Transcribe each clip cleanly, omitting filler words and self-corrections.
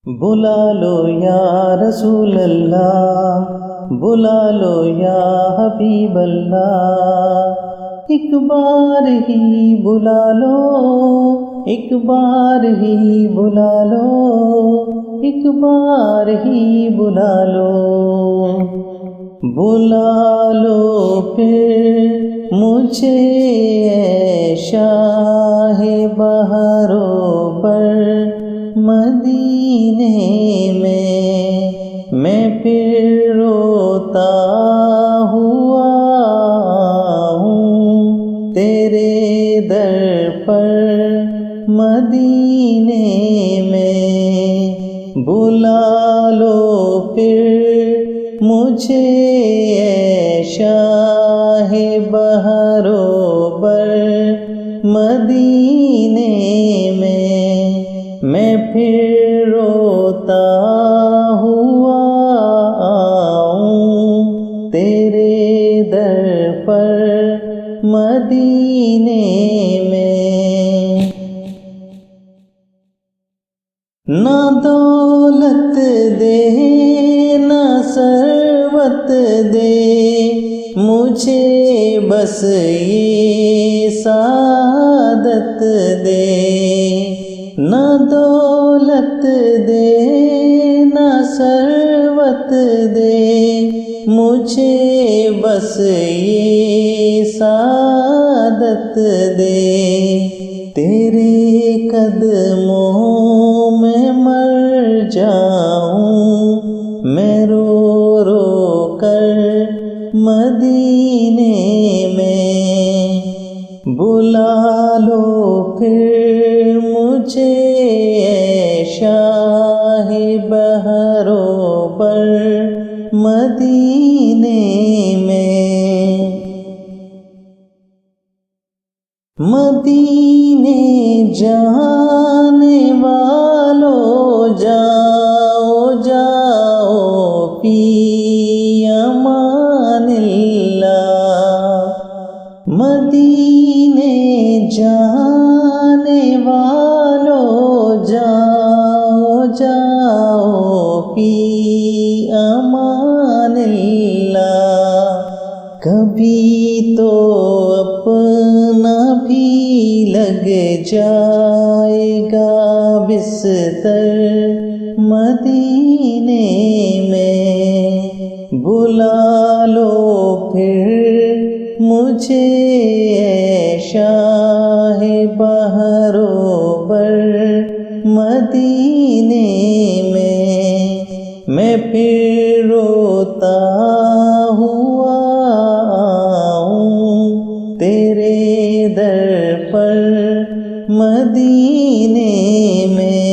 بلا لو یا رسول اللہ، بلا لو یا حبیب اللہ، ایک بار ہی بلا لو، ایک بار ہی بلا لو، ایک بار ہی بلا لو، بلا لو پھر مجھے اے شاہ بہاروں پر مدینے میں پھر روتا ہوا ہوں تیرے در پر مدینے میں، بلا لو پھر مجھے اے شاہ بہاروں پر مدینے میں پھر روتا ہوا آؤں تیرے در پر مدینے میں، نہ دولت دے نہ ثروت دے مجھے، بس یہ سعادت دے، نہ دولت دے نہ ثروت دے مجھے، بس یہ سعادت دے، تیرے قدموں میں مر جاؤں میں رو رو کر مدینے میں، بلا لو پھر مجھے اے شاہ بہاروں پر مدینے میں، مدینے جانے والوں جاؤ جاؤ فی امان اللہ، مدینے جانے والوں جاؤ جاؤ فی امان اللہ، کبھی تو اپنا بھی لگ جائے گا بستر مدینے میں، بلا لو پھر مجھے اے شاہ بہاروں پر مدینے میں پھر روتا ہوا آؤں تیرے در پر مدینے میں،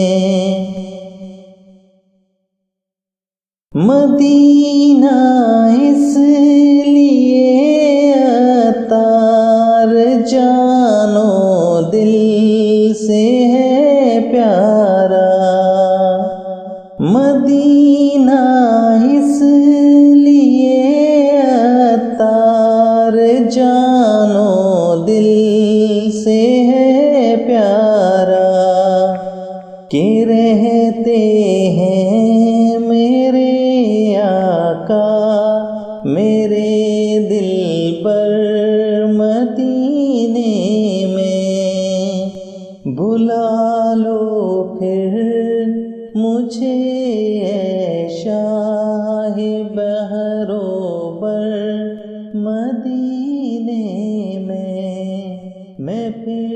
مدینہ اس لیے عطار جانو دل سے ہے پیارا، مدینہ اس لیے عطار جانو دل سے ہے پیارا، کہ رہتے ہیں میرے آقا میرے دل پر مدینے میں، بلا لو پھر مجھے اے شاہ بہاروں پر مدینے میں پھر